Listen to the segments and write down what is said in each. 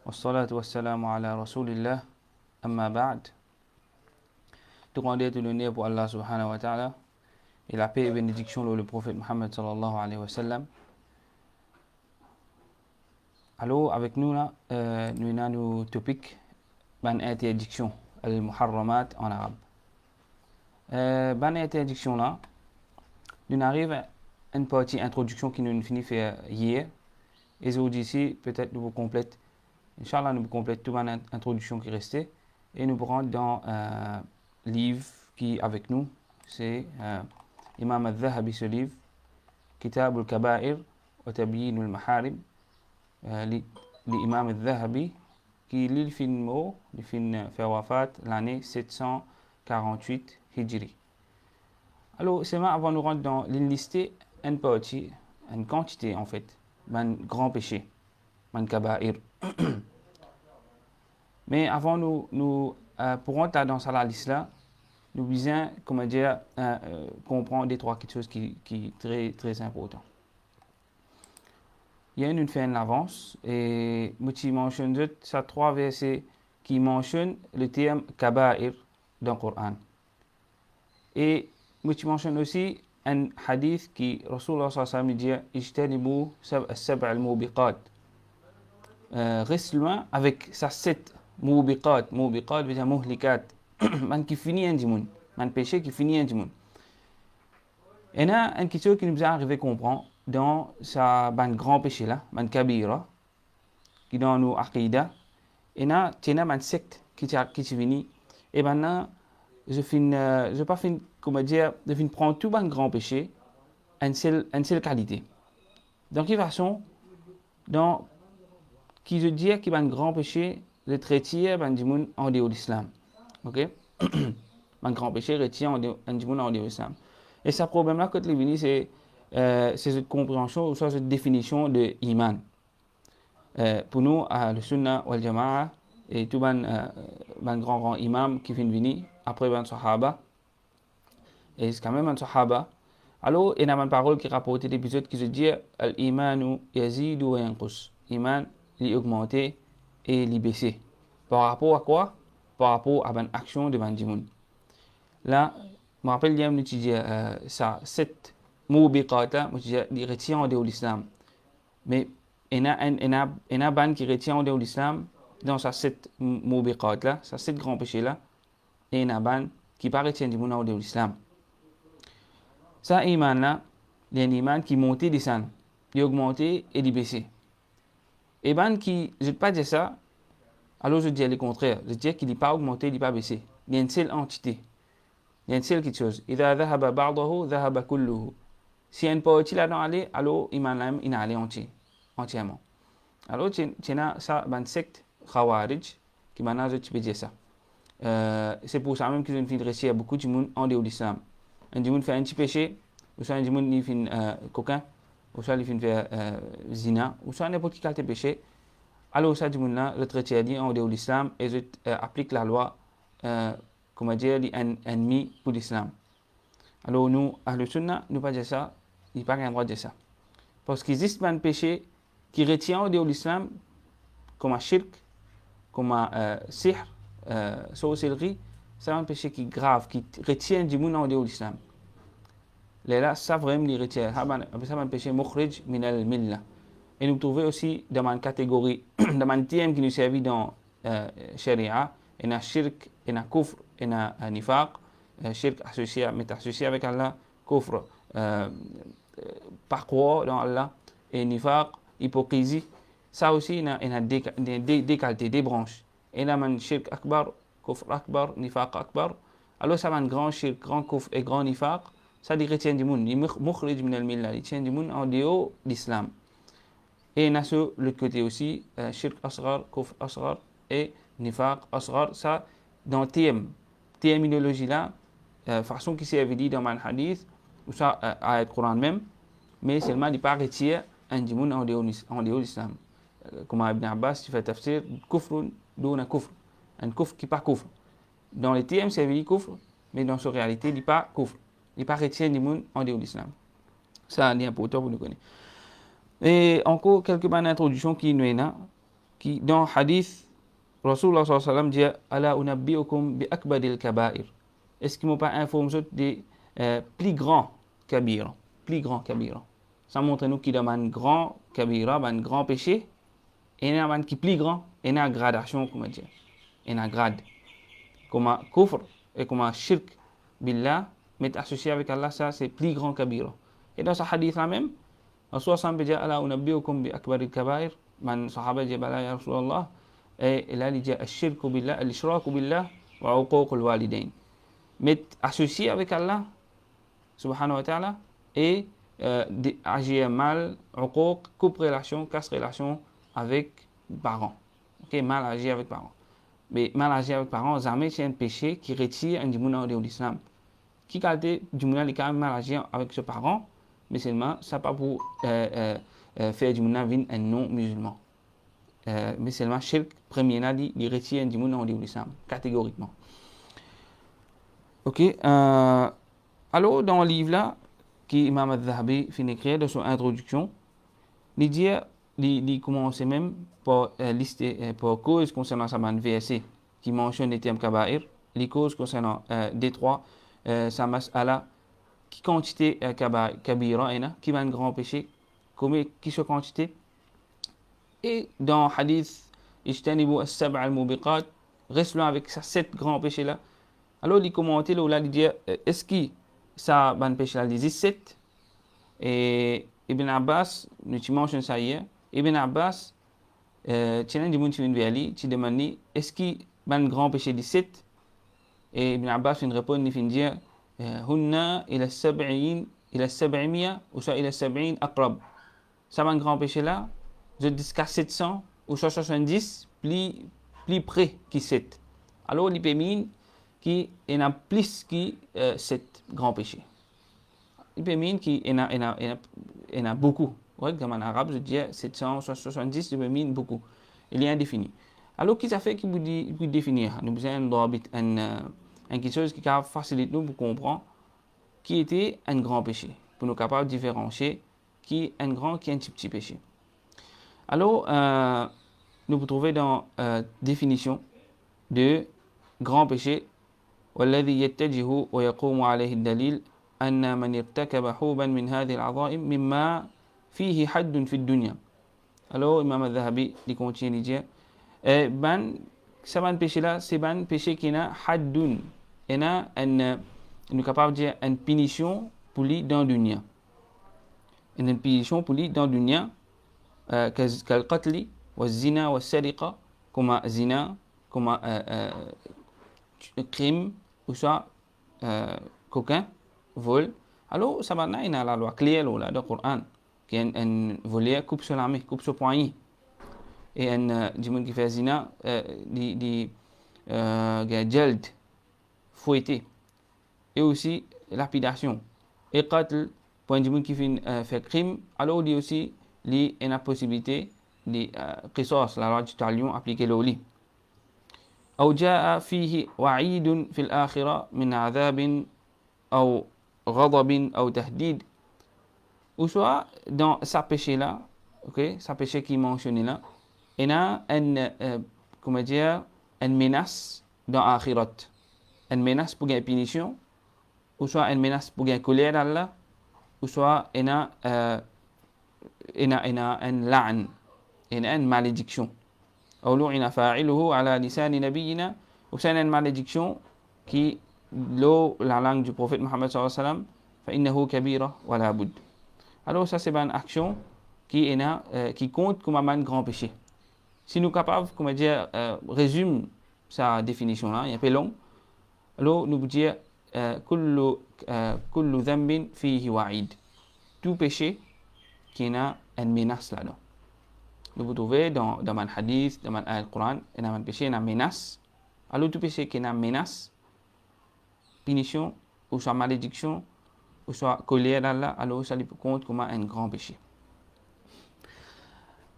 والصلاة والسلام على رسول الله أما بعد. Tout rendez est l'honneur pour Allah subhanahu wa ta'ala et la paix et bénédiction pour le prophète Muhammad sallallahu alayhi wa sallam. Alors avec nous là, nous avons un topic ban interdiction al-muharramat en arabe. Ban interdiction là, nous arrive à une partie introduction qui nous finit faire hier. Et aujourd'hui peut-être nous vous complète. Inch'Allah, nous complète toute l'introduction qui restait et nous rentrons dans le livre qui est avec nous. C'est Imam al-Dhahabi, ce livre, Kitab al-Kaba'ir wa Tabyin al-Maharim, l'Imam al-Dhahabi, qui lit le film fait wafat l'année 748 Hijri. Alors, c'est maintenant, avant de nous rentrer dans l'enlister, une partie, une quantité en fait, d'un grand péché, d'un kaba'ir. Mais avant nous pour rentrer dans la liste là, nous besoin comprendre des trois choses qui sont très très importantes. Il y a une fin d'avance et je mentionne ça trois versets qui mentionnent le terme kaba'ir dans le Coran. Et je mentionne aussi un hadith qui Rasulullah sallallahu alayhi wa sallam dit ijtanibu as-sab' al-mubiqat. Reste loin avec sa 7 mubiqat veut dire muhlikat, man qui finit un dimoun, man péché qui finit un dimoun. Et là, une question qui nous est arrivé à comprendre dans sa grand péché là, man kabira, qui dans nos aqidah, et là, tu as une secte qui finit, et maintenant, je pas fin, comment dire, je fin prendre tout ban grand péché, une seule qualité. Donc, de toute façon, dans qui je dis qu'il y a un grand péché, le traiter en dehors de l'islam. Ok? Un grand péché retient en dehors de l'islam. Et ce problème-là, quand il est venu, c'est cette compréhension ou cette définition de iman. Pour nous, le Sunnah wal Jama'a et tout un grand imam qui vient de venir après un sahaba, et c'est quand même un sahaba. Alors, il y a une parole qui rapporte l'épisode qui se dit al-imanu yazidu wa yanqus. Iman, il augmenté et il baissé. Par rapport à quoi? Par rapport à une action de Bandimoun. Là, je me rappelle, il y a ça, 7 mubiqat, il retient en dehors de l'islam. Mais il y a un ban qui retient en dehors de l'islam dans sa 7 mubiqat, là, sa 7 grands péchés là, et il y a un ban qui ne retient en dehors de l'islam. Ça, iman là, il y a un iman qui monte et descend, il augmente et il baisse. Et ban qui, je ne dis pas dire ça, alors je dis le contraire. Je dis qu'il n'est pas augmenté, il n'est pas baissé. Il y a une seule entité. Il y a une seule chose. إذا ذهب بعضه ذهب كله. Si il y a une partie là-dedans allée, alors iman il est allé entièrement. Alors tu as ça, une secte Khawarij, qui maintenant je peux dire ça. C'est pour ça même que je ne finis de réussir beaucoup de monde en dehors de l'islam. Un monde fait un petit péché, ou soit un monde il fait coquin, ou soit il fait faire zina, ou soit n'importe quel péché. Alors ça du monde-là, le traité dit en dehors de l'islam et je applique la loi, comment dire, ennemi pour l'islam. Alors nous, à le sunna, nous pas dire ça, il n'y a pas un droit de dire ça. Parce qu'il existe un péché qui retient en dehors de l'islam, comme un shirk, comme un sihr, sorcellerie, c'est un péché qui est grave, qui retient du monde en dehors de l'islam. Là, ça vraiment, il retient. C'est un péché mukhrij min al-millah. Et nous trouvons aussi dans une catégorie, dans un thème qui nous servait dans Sharia, il y a shirk, il y a kufr, il y a nifaq, shirk associé avec Allah, kufr, par croire dans Allah, et nifaq, hypocrisie. Ça aussi, il y a des qualités, des branches. Il y a un shirk akbar, kufr akbar, nifaq akbar. Alors, ça va un grand shirk, grand kufr et grand nifaq. Ça dit retient du monde, il mukhrij min al-millah, il tient du monde en dehors d'islam. Et il y a sur l'autre côté aussi, shirk asghar, kufr asghar et nifaq asghar. Ça, dans terminologie là, façon qui s'est dit dans un hadith, ou ça, à le Coran même, mais seulement il n'est pas retiré un dimoun en dehors de l'islam. Comme Ibn Abbas, tu fais tafsir, kufrun, dona kufr. Un kufr qui n'est pas kufr. Dans les TM, c'est dit kufr, mais dans sa réalité, il n'est pas kufr. Il n'est pas retiré un dimoun en dehors de l'islam. Ça, c'est important pour nous connaître. Et encore quelques bonnes introductions qui nous est là. qui dans hadith Rasulullah sallallahu alayhi wa sallam dit ala unabbiukum bi akbaril kaba'ir. Est-ce qu'ils m'ont pas informé des plus grands kabira, plus grands kabira. Ça montre nous qu'il y a un grand kabira, un grand péché, et il y a un qui plus grand, et il y a une gradation, comment dire, il y a un grade. Comme un kufr et comme un shirk billah, mais associé avec Allah, ça c'est plus grand kabira. Et dans ce hadith là même, Rasulullah sallallahu alayhi wa sallam dit ala unabbiukum bi akbaril kaba'ir. Man sahaba dit bala ya Rasulullah. Et là il dit al-shirku billah, al-ishraku billah wa uquq al-walidain. Mais associé avec Allah subhanahu wa ta'ala et agir mal, uquq, coupe relation, casse relation avec parents. OK, mal agir avec parents. Mais mal agir avec parents, jamais c'est un péché qui retire un dimouna de l'islam. Qui qualité dimouna il quand même mal agir avec ses parents, mais seulement ça pas pour faire dimouna vin un non musulman. Mais seulement shirk premier là il retire un dimouna de l'islam catégoriquement. OK, alors dans le livre là qui Imam al-Zahabi finit d'écrire de son introduction, il commence même par lister pour cause concernant sa verset qui mentionne les termes kaba'ir, les causes concernant des trois sa mas'ala qui quantité kabira qui va un grand péché, comme qui se quantité. Et dans hadith ijtanibu as-sab'a al-mubiqat, reste loin avec ces 7 grands péchés là. Alors il commente là il dit est-ce que ça ban péché là il dit 7. Et Ibn Abbas nous mentionne ça hier. Ibn Abbas tiens du monde qui vient vers lui, tu demandes est-ce que ban grand péché 17. Et Ibn Abbas il répond il dit hunna ila 70 ila 700 ou soit ila 70 aqrab. Ça ban grand péché là je dis qu'à 700 ou 70 plus près que 7. Alors il permet qu'il y en a plus que 7 grands péchés. Il permet qu'il y en a beaucoup. Ouais, comme en arabe, je dis 770, il permet beaucoup. Il est indéfini. Alors, qu'est-ce que ça fait qu'il vous définir? Nous avons quelque chose qui facilite nous pour comprendre qui était un grand péché, pour nous capables de différencier qui est un grand, qui est un petit péché. Alors, nous pouvons trouver dans la définition de grand péché والذي يتجه ويقوم عليه الدليل أن من ارتكب حوبا من هذه العظائم مما فيه حد في الدنيا. Alors, Imam al-Zahabi il continue de dire ce péché là c'est un péché qui a haddun, il a nous capable de dire une punition pour lui dans le dunya. Une punition pour lui dans le dunya كالقتل والزنا والسرقة comme zina comme crime ou soit coquin, vol. Alors ça va il y a la loi claire là dans le Coran qui est un voleur coupe sur la main, coupe sur poignet. Et un du monde qui fait zina di jald fouetté. Et aussi lapidation. Et qatl pour du monde qui fait crime, alors il aussi il y a la possibilité de qisas la loi du talion appliquer le lit. أو جاء فيه وعيد في الآخرة من عذاب أو غضب أو تهديد. Ou soit dans sa péché là, ok, sa péché qui est mentionné là, il y a comment dire, une menace dans l'akhirat, une menace pour une punition, ou soit une menace pour une colère d'Allah, ou soit il y a une la'an, il y a une malédiction. أو لعن فاعله على لسان نبينا ou c'est une malédiction qui la langue du prophète Mohammed sallallahu alayhi wa sallam فإنه كبيرة ولا بد. Alors ça c'est une action qui compte comme un grand péché. Si nous sommes capables, comment dire, résume sa définition là, il est un peu long. Alors nous pouvons dire كل ذنب فيه وعيد. Tout péché qui a une menace là-dedans. Nous pouvons trouver dans un hadith, dans un Coran, il y a un péché, il y a une menace. Alors tout péché qui a une menace, punition, ou soit malédiction, ou soit colère d'Allah, alors ça lui compte comme un grand péché.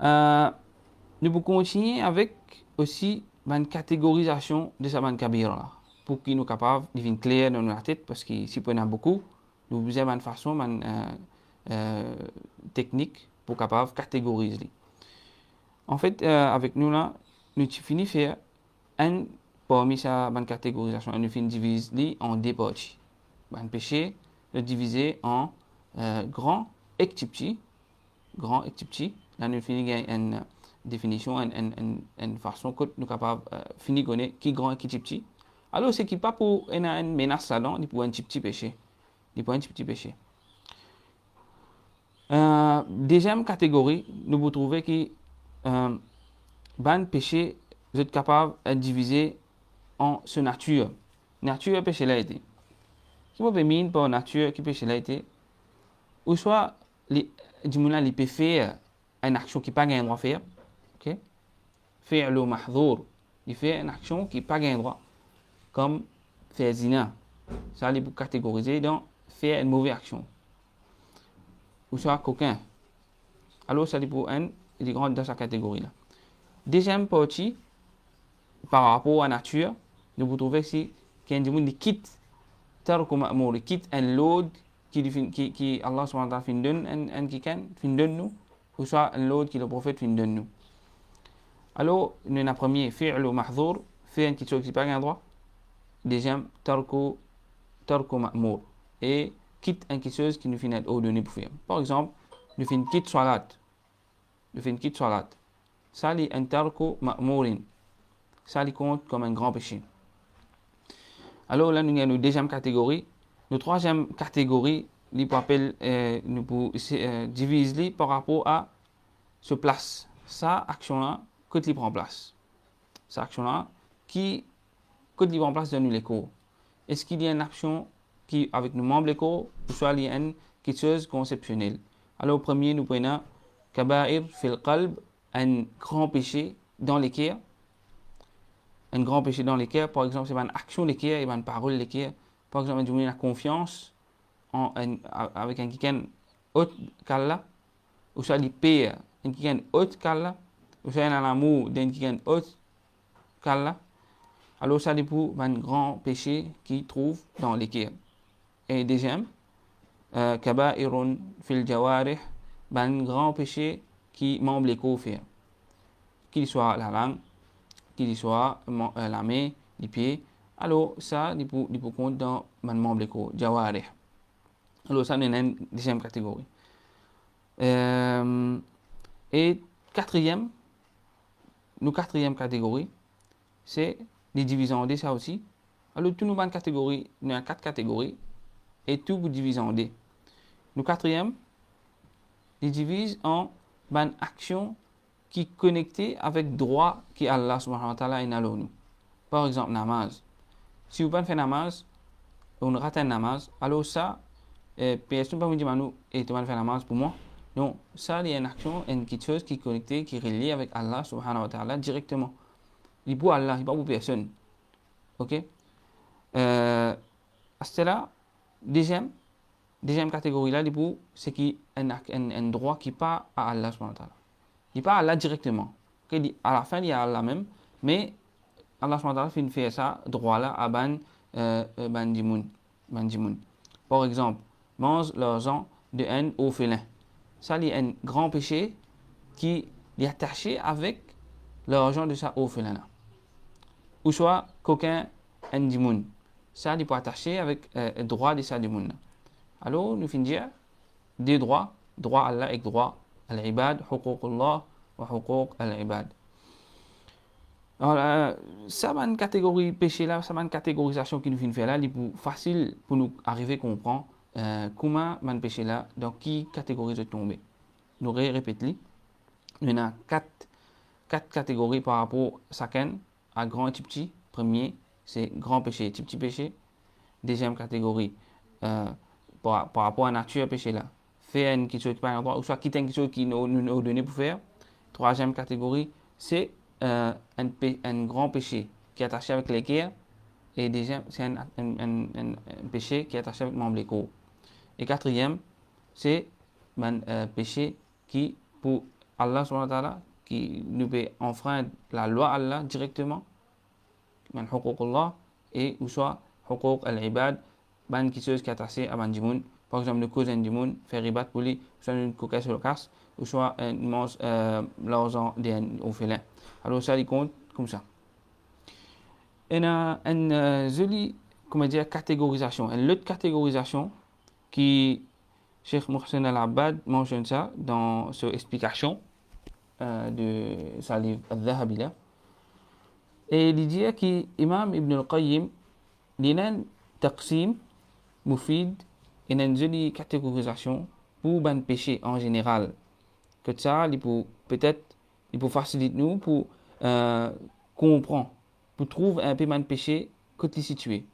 Nous pouvons continuer avec aussi une catégorisation de sa kabira pour qu'il nous capable de devenir clair dans notre tête, parce que si on a beaucoup, nous avons une façon, une technique pour capable catégoriser. En fait, avec nous là, nous finissons faire un parmi sa bonne catégorisation, nous finissons diviser en deux parties. Un péché, le diviser en grand et petit. Grand et petit. Là, nous finissons une définition, une façon que nous sommes capables de finir connaître qui est grand et qui est petit. Alors, c'est qui pas pour une menace là-dedans, ni pour un petit péché. Ni pour un petit péché. Deuxième catégorie, nous vous trouvez que ban péché, vous êtes capable de diviser en ce nature. Nature péché là été. Qui peut mine par nature qui péché là été. Ou soit les gens qui peuvent faire une action qui pas gain droit faire. OK? Faire le mahdour, il fait une action qui pas gain droit comme faire zina. Ça les pour catégoriser dans faire une mauvaise action. Ou soit coquin. Alors ça pour il est grand dans sa catégorie là. Deuxième partie, par rapport à la nature, nous vous trouvez ici qu'il y a des gens qui quittent tarku ma'mour, qui quittent un load qui Allah subhanahu wa ta'ala fin donne un qui can fin donne nous, ou soit un load qui le prophète fin donne nous. Alors, nous avons premier fi'lu mahdhur, fait un quelque chose qui n'est pas un droit. Deuxième, tarku ma'mour, et quitte un quelque chose qui nous finit ordonné pour faire. Par exemple, nous finissons quitte salat. Nous finissons quitte salat. Ça, c'est un tarku ma'mourin. Ça, il compte comme un grand péché. Alors là, nous avons une deuxième catégorie. Une troisième catégorie, nous pouvons diviser par rapport à ce place. Ça, action-là, que tu prends place. Cette action-là, que tu prends place dans les cours. Est-ce qu'il y a une action qui, avec nos membres l'école, ou soit il y a quelque chose de conceptionnel. Alors, premier, nous prenons kaba'ir fil qalb, un grand péché dans les cœurs. Un grand péché dans les cœurs, par exemple, c'est une action des cœurs et une parole des cœurs. Par exemple, on a la confiance avec un quelqu'un autre qu'Allah, ou soit il paye un quelqu'un autre qu'Allah, ou soit il a l'amour d'un quelqu'un autre qu'Allah. Alors, ça dépend d'un grand péché qu'il trouve dans les cœurs. Et deuxième, kaba'irun fil jawarih, un grand péché qui membre les corps faire. Qu'il soit la langue, qu'il soit la main, les pieds. Alors, ça, il peut compter dans le membre l'éco, jawarih. Alors, ça, c'est une deuxième catégorie. Et quatrième catégorie, c'est les divisions en D, ça aussi. Alors, toutes nos catégories, nous avons 4 catégories, et tout vous divisez en D. Nous, quatrième, les divise en une action qui est connectée avec droit qui Allah subhanahu wa ta'ala a nous. Par exemple, namaz. Si vous ne faites pas namaz, on rate un namaz, alors ça, personne ne peut vous dire, nous, et tu vas faire namaz pour moi. Non, ça, il y a une action, quelque chose qui est connectée, qui est reliée avec Allah subhanahu wa ta'ala directement. Il est pour Allah, il n'est pas pour personne. Ok? À ce là, deuxième catégorie là, c'est qu'il y a un droit qui n'est pas à Allah subhanahu wa ta'ala. Il n'est pas à Allah directement. Okay? À la fin, il y a Allah même, mais Allah subhanahu wa ta'ala fait ça, droit là, à ban dimoun. Par exemple, mange l'argent de un orphelin. Ça, il y a un grand péché qui est attaché avec l'argent de sa orphelin là. Ou soit, coquin un dimoun. Ça, il peut attacher avec le droit de sa dimoun là. Alors, nous finissons deux droits, droit Allah et droit al-ibad, huququllah wa huquq al-ibad. Alors, ça, c'est une catégorie péché là, ça, c'est une catégorisation qui nous fait faire là, c'est facile pour nous arriver à comprendre comment man péché là, dans qui catégorie de tomber. Nous répétons, il y a quatre catégories par rapport à chacun, à grand et petit. Premier, c'est grand péché, petit péché. Deuxième catégorie, par rapport à la nature péché là, faire une chose qui pas un droit, ou soit quitter une chose qui nous a donné pour faire. Troisième catégorie, c'est un grand péché qui est attaché avec les cœurs. Et deuxième, c'est un péché qui est attaché avec membre corps. Et quatrième, c'est un péché qui, pour Allah subhanahu wa ta'ala, qui nous peut enfreindre la loi Allah directement, man huququllah, et ou soit huquq al-ibad, quelque chose qui est attaché à ban dimoun, par exemple, le cousin du monde, faire ribat pour lui, soit une coquette sur le casse, ou soit une mange l'argent au félin. Alors ça, il compte comme ça. Il y a une jolie, comment dire, catégorisation, une autre catégorisation qui, Cheikh Mohsen Al-Abbad mentionne ça dans son explication de sa livre Al-Dhahabi là. Et il dit que Imam Ibn Al-Qayyim, il y a un taqsim mufid, il y a une jolie catégorisation pour les péchés en général. Que ça, peut-être, il peut faciliter nous pour comprendre, pour trouver un peu de péché que tu es situé.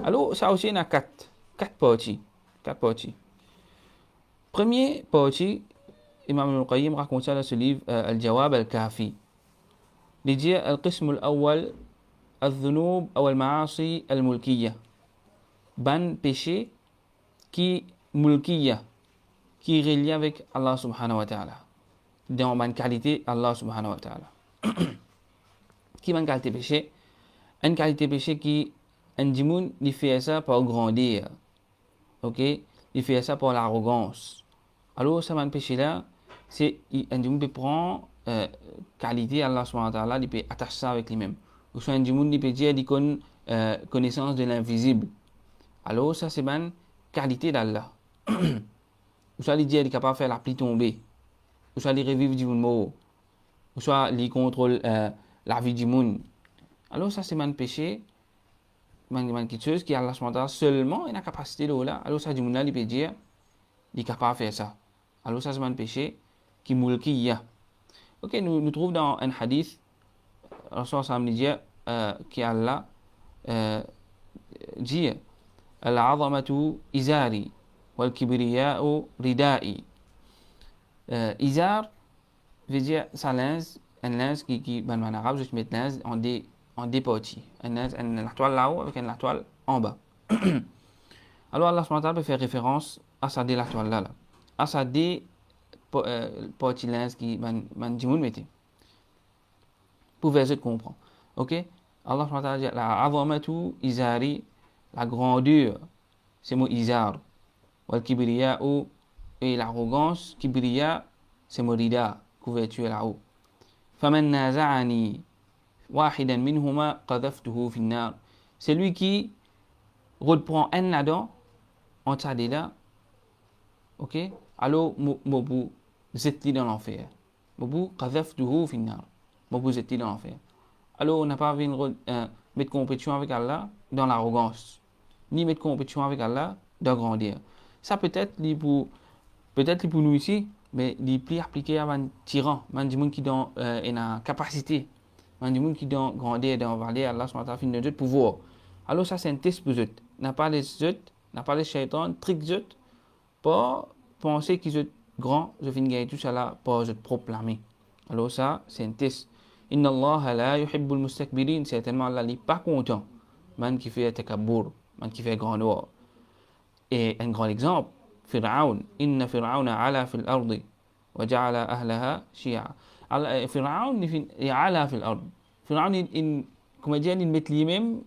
Alors, ça aussi, il y a quatre parties. Premier partie, Imam Al-Qayyim raconte ça dans ce livre Al-Jawab Al-Kafi. Il dit القسم الأول الذنوب أو المعاصي الملكية. Ban péché qui mulkiya, qui est relié avec Allah subhanahu wa ta'ala. Dans ban qualité Allah subhanahu wa ta'ala. Qui ban qualité péché? Une qualité péché qui un dimoun il fait ça pour grandir. OK? Il fait ça pour l'arrogance. Alors ça ban péché là, c'est un dimoun peut prendre qualité Allah subhanahu wa ta'ala, il peut attacher ça avec lui-même. Ou soit un dimoun il peut dire il connaît connaissance de l'invisible. Alors ça c'est une qualité d'Allah. Ou soit il dit il est capable de faire la pluie tomber. Ou soit il revive du monde. Ou soit il contrôle la vie du monde. Alors ça c'est un péché, quelque chose qui Allah subhanahu wa ta'ala seulement il a capacité de là. Alors ça du monde il peut dire il est capable de faire ça. Alors ça c'est un péché qui mulkiya. OK, nous trouvons dans un hadith Rasul sallallahu alayhi wa sallam dit Allah dit العظمة إزاري والكبرياء ردائي. Izar veut dire sa linge, un linge qui en arabe, je mets linge en deux parties. Un linge, la toile là-haut avec une toile en bas. Alors Allah subhanahu wa ta'ala peut faire référence à sa la toile là, à sa partie linge qui man dimoun mettait. Pour verser comprendre. OK? Allah subhanahu wa ta'ala dit la azamatu izari, la grandeur, c'est mot izar. Wal kibriya et l'arrogance, kibriya, c'est mot rida, couverture là-haut. Faman naza'ani wahidan minhuma qadhaftuhu fi an-nar. C'est lui qui reprend un là-dedans, en tade là. OK? Alors mobu zeti dans l'enfer. Mobu qadhaftuhu fi an-nar. Mobu zeti dans l'enfer. Alors on n'a pas envie de mettre compétition avec Allah dans l'arrogance, ni mettre compétition avec Allah dans grandir. Ça peut-être pour nous ici, mais il est plus appliqué à un tyran, un monde qui a une capacité, un monde qui a grandir dans valer Allah subhanahu wa ta'ala fin de pouvoir. Alors ça c'est un test pour eux. N'a pas les shaitans trick eux pour penser qu'ils sont grands, je finis gagner tout ça là pour se proclamer. Alors ça c'est un test. Inna Allah la yuhibbul mustakbirin, certainement Allah n'est pas content. Man qui fait takabbur, man qui fait grandeur. Et un grand exemple, Fir'aun, inna Fir'auna ala fil ardi wa ja'ala ahlaha shi'a. Fir'aun il ala fil ardi. Fir'aun comment dire, il met lui-même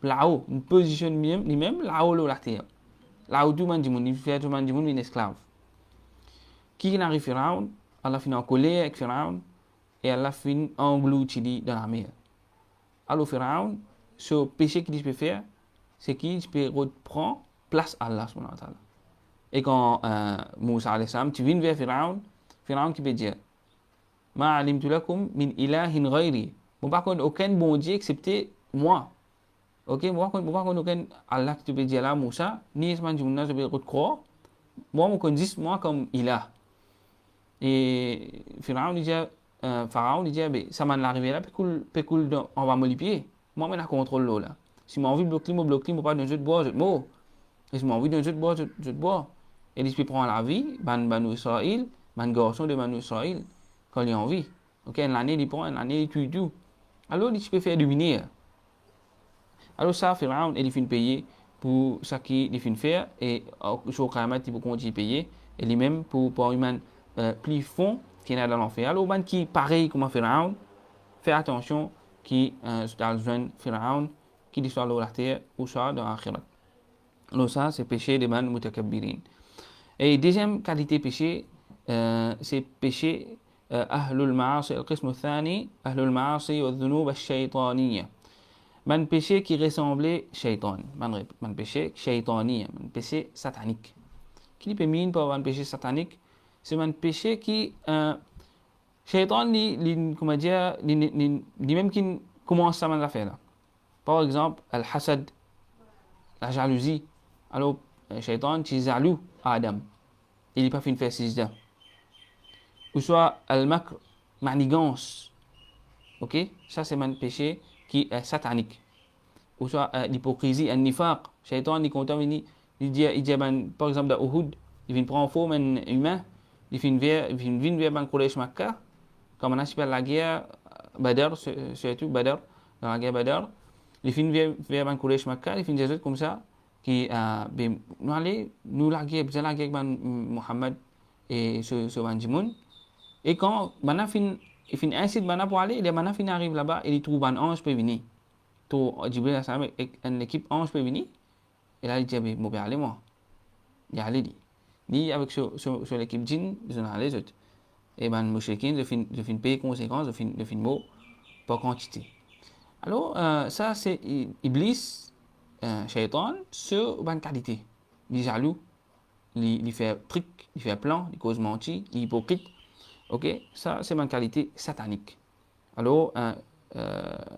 là-haut, il positionne lui-même là-haut la terre. Là-haut tout man il fait tout man une esclave. Qui n'arrive Fir'aun, Allah finit en colère avec Fir'aun et Allah finit englouti dans la mer. Alors Fir'aun, ce péché qu'il peut faire, c'est qu'il peut reprendre place à Allah subhanahu wa ta'ala. Et quand Moussa alayhi salam, tu viens vers Fir'aun qui peut dire Ma alimtu lakum min ilahin ghayri. Bon, par contre, aucun bon Dieu excepté moi. Ok, moi, par contre, aucun Allah qui te peut dire là, Moussa, ni Isman Jumna, je peux croire. Moi, je connais moi comme ilah. Et Pharaon dit, ça m'en est arrivé là, on va me lipier. Moi, je contrôle l'eau là. Si j'ai envie de bloquer, je ne pas d'un jeu de bois, je te bois. Et si j'ai envie d'un jeu de bois, je te bois. Et il peut prendre la vie, Banu Israël, ban garçon de Banu Israël, quand il a envie. Ok, une année, il prend, une année, il tue tout. Alors, il peut faire dominer. Alors, ça, Pharaon, il finit payer pour ce qu'il finit faire, et au Khayamat, il peut continuer à payer, et lui-même, pour humain plus fond qu'il y a dans l'enfer. Alors, ban qui pareil comme Pharaon, fait attention qui dans le jeune Pharaon, qui soit dans la terre ou soit dans l'akhirat. Alors ça, c'est péché des man mutakabbirin. Et deuxième qualité péché, c'est péché ahlul ma'asi, al-qism al-thani, ahlul ma'asi wa dhunub al-shaytaniyya. Man péché qui ressemblait shaitan. Man péché shaytaniyya, man péché satanique. Qui peut mine pour un péché satanique? C'est un péché qui shaitan comment dire, même qui commence à man la faire là. Par exemple, al-hasad, la jalousie. Alors, shaitan, tu jaloux à Adam. Il n'est pas fait faire sijda. Ou soit al-makr, manigance. Ok? Ça, c'est un péché qui est satanique. Ou soit l'hypocrisie, al-nifaq. Shaitan, il compte venir, il dit, par exemple, dans Uhud, il vient prendre faux un humain, il vient vers un Quraysh Makkah, comme on a appelle la guerre Badr, surtout Badr, dans la guerre Badr, il vient vers un Quraysh Makkah, il vient des comme ça, qui nous allons, nous la guerre avec Muhammad et ce Banjimoun. Et quand Bana fin incite Bana pour aller, et Bana fin arrive là-bas, et il trouve un ange peut venir. Tout Jibril et une équipe ange peut venir. Et là, il dit, moi, je vais aller, moi. Il allé dit. Ni avec sur l'équipe djinn, ils ont allé, autres. Et ben, mouchriquin, je fin payer conséquences, je fin mot, par quantité. Alors, ça, c'est Iblis, shaitan, sur une qualité. Il est jaloux, il fait trick, il fait plan, il cause mentir, il est hypocrite. Ok, ça, c'est une qualité satanique. Alors,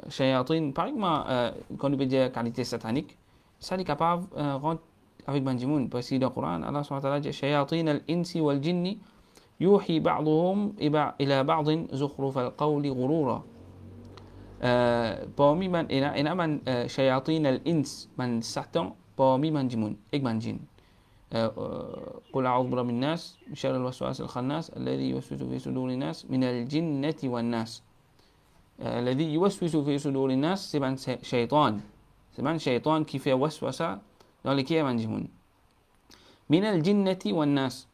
shayatin, par exemple, quand on veut dire qualité satanique, ça est capable de rentrer avec Banjimoun. Parce que dans le Coran, Allah SWT dit shayatin al-insi wal-jinni yuhi ba'duhum ila ba'din zukhruf al-qawli ghurura. Parmi man, il y a shayatin al-ins, man Satan, parmi Banjimoun, et Banjin. قل أعوذ برب الناس من شر الوسواس الخناس الذي يوسوس في صدور الناس من الجنة والناس الذي يوسوس في صدور الناس c'est un shaitan. C'est un shaitan qui fait waswasa dans les cœurs manjimoun. Min al-jinnati wan nas.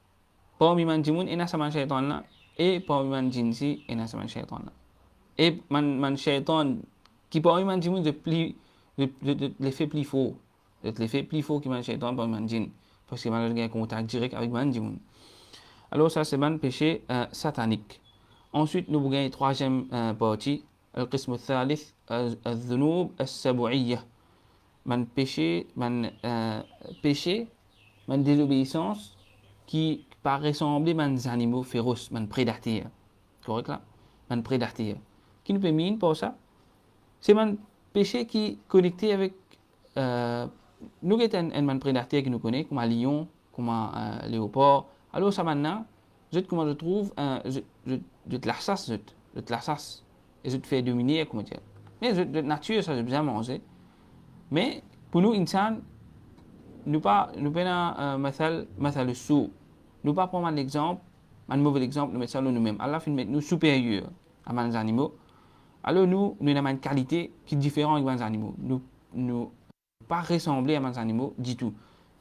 Parmi manjimoun, il y a un shaitan là. Et parmi manjinsi, il y a un shaitan là. Et man shaitan qui parmi manjimoun de l'effet plus fort. De l'effet plus fort que man shaitan parmi manjin. Parce que man a un contact direct avec manjimoun. Alors ça, c'est un péché satanique. Ensuite, nous avons une troisième partie. القسم الثالث الذنوب السبعية من péché من désobéissance qui par ressembler aux animaux féroces, man prédateurs. Correct là? Man prédateurs. Qui nous permet pour ça? C'est un péché qui est connecté avec nous avons un prédateur qui nous connaît, comme un lion, comme un léopard. Alors ça maintenant, comment je trouve, je te l'assasse, je te l'assasse. Et je te fais dominer, comment dire. Mais de nature, ça, j'ai bien mangé. Mais pour nous, insan, nous pas مثل السوء. Nous pas prendre un exemple, un mauvais exemple, nous mettre ça nous-mêmes. Allah fait nous supérieurs à les animaux. Alors nous avons une qualité qui est différente avec les animaux. Nous pas ressembler à les animaux du tout.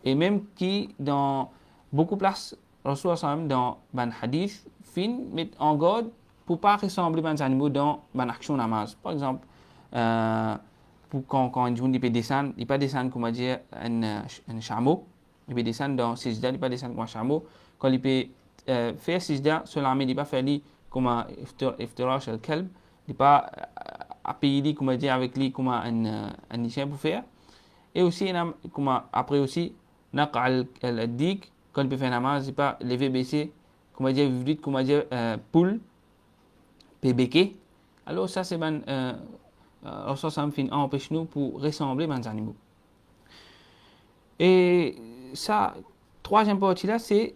Et même qui, dans beaucoup de places, Rasul dans un hadith, fin met en garde pour ne pas ressembler aux animaux dans une action namaz. Par exemple, quand un jour il peut descendre, il ne peut pas descendre comme dire un chameau, il peut descendre dans sijda, il ne peut pas descendre comme un chameau. Quand il peut faire sijda sur l'armée, il ne peut pas faire comme un iftirash al-kalb, il ne peut pas appuyer comme dire avec lui comme un chien pour faire. Et aussi, après aussi, naqa al-dik, quand il peut faire namaz, il ne peut pas lever baisser, comme dire vite, comme dire poule. PBK. Alors ça c'est ça empêche nous pour ressembler aux animaux. Et ça, troisième partie là, c'est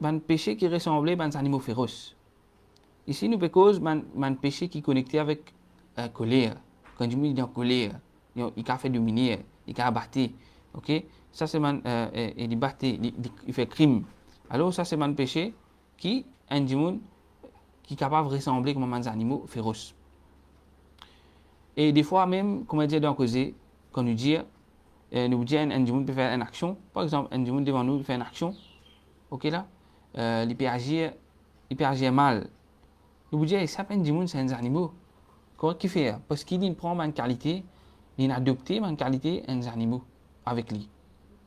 un péché qui ressemble aux animaux féroces. Ici nous cause un péché qui est connecté avec colère. Quand je me dis en colère, il a fait dominer, il a battu. Ok, ça c'est il battu, il fait crime. Alors ça c'est un péché qui qui est capable de ressembler comme des animaux féroces. Et des fois même, comme on dit dans le causé, quand nous disons, un individu peut faire une action, par exemple, un individu devant nous fait une action, ok là, il peut agir mal. Nous vous disons, ça, un individu, c'est un animal. Comment il fait? Parce qu'il prend une qualité, il a adopté une qualité, un animal avec lui.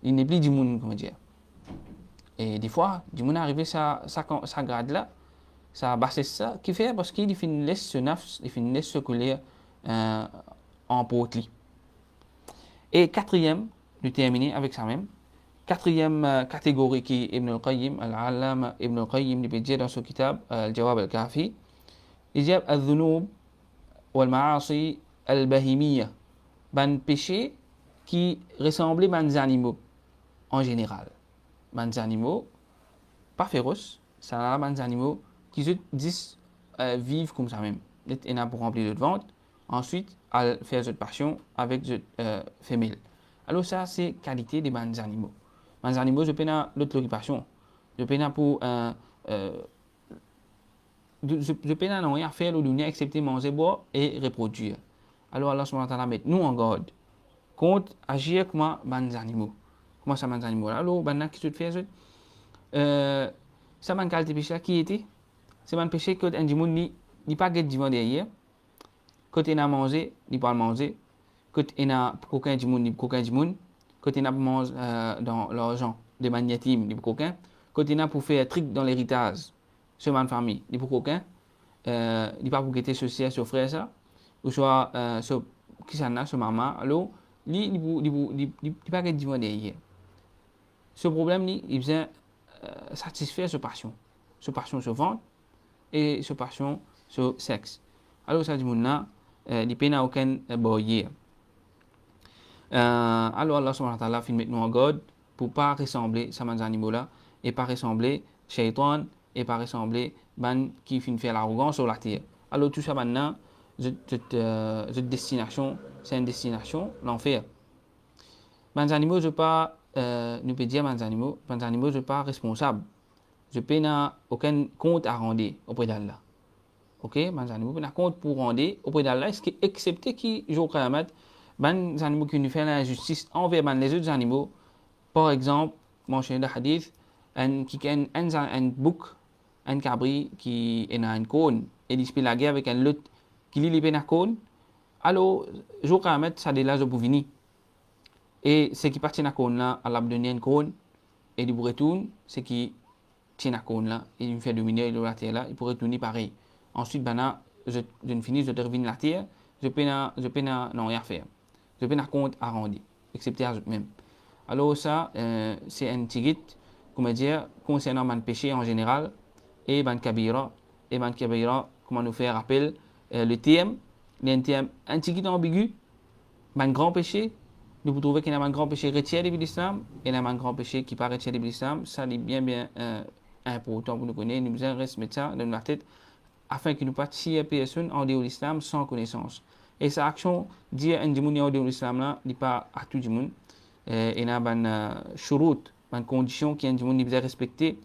il n'est plus du monde, comment dire. Et des fois, du monde arrivé ça grade là, ça basse ça, qui fait parce qu'il finit laisse ce nafs, il finit laisse se coller en potli. Et quatrième, de terminer avec ça même, quatrième catégorie qui est Ibn al-Qayyim, Al-Allama Ibn al-Qayyim, il peut dire dans son kitab, Al-Jawab al-Kafi, il dit al-dhunub wal-ma'asi al-bahimiyya, ban péché qui ressemblait à des animaux en général. Des animaux pas féroces, ça a des animaux qui se disent vivent comme ça même. Il y en a pour remplir le ventre, ensuite à faire cette passion avec cette femelle. Alors ça c'est qualité des animaux. Les animaux je peine à l'autre occupation. Je peine à pour je peine à rien faire au dunia excepté manger, boire et reproduire. Alors Allah subhanahu wa ta'ala met nous en garde contre agir comme les animaux. Comment ça les animaux là? Alors ben qui se fait ça man qualité péché qui était c'est un péché que un monde ni pas get divan derrière. Quand il a mangé, il pas manger. Quand il a coquin du monde, ni coquin du monde. Quand il a mangé dans l'argent des magnétimes, ni coquin. Quand il a pour faire un truc dans l'héritage, sur ma famille, ni pour coquin. Il pas pour guetter ceci sur frère ça ou soit sur qui ça n'a sur maman. Alors il pas get divan derrière. Ce problème il vient satisfaire ce passion sur ventre et ce passion sur sexe. Alors ça dit mouna il peine aucun boyer. Alors Allah subhanahu wa ta'ala fait mettre nous en garde pour pas ressembler à ces animaux là et pas ressembler shaitan et pas ressembler ban qui fin faire l'arrogance sur la terre. Alors tout ça maintenant cette destination c'est une destination l'enfer. Les animaux je pas nous peut dire les animaux je pas responsable. Je n'ai aucun compte à rendre auprès d'Allah. Ok, les animaux n'ont compte pour rendre auprès d'Allah, excepté qui jour Qiyamah, les animaux qui nous font la justice envers les autres animaux. Par exemple, mentionné dans le hadith, un bouc, un cabri qui est dans une cône et il dispute la guerre avec un autre qui lit les peines à cône. Alors, jour Qiyamah, ça délage pour venir. Et ce qui partit à la cône là, Allah me donne une cône et il retourne, ce qui tient à cône là, il me fait dominer la terre là, il pourrait retourner pareil. Ensuite, je finis, je reviens la terre, je peux non rien faire. Je peux compte à rendre, excepté à même. Alors ça, c'est un tigit, comment dire, concernant le péché en général, et ban kabira, comment nous faire rappel, le thème, un tigit ambigu, un grand péché, nous pouvons trouver qu'il y a un grand péché retiré de l'islam, et un grand péché qui paraît retiré de l'islam, ça est bien important pour nous connaître, nous devons rester mettre ça dans la tête, afin que nous ne passions pas personne en dehors de l'islam sans connaissance. Et cette action, dire un démon en dehors de l'islam là, n'est pas à tout le monde. Il y a une shurut, une condition qui est un démon qui doit respecter.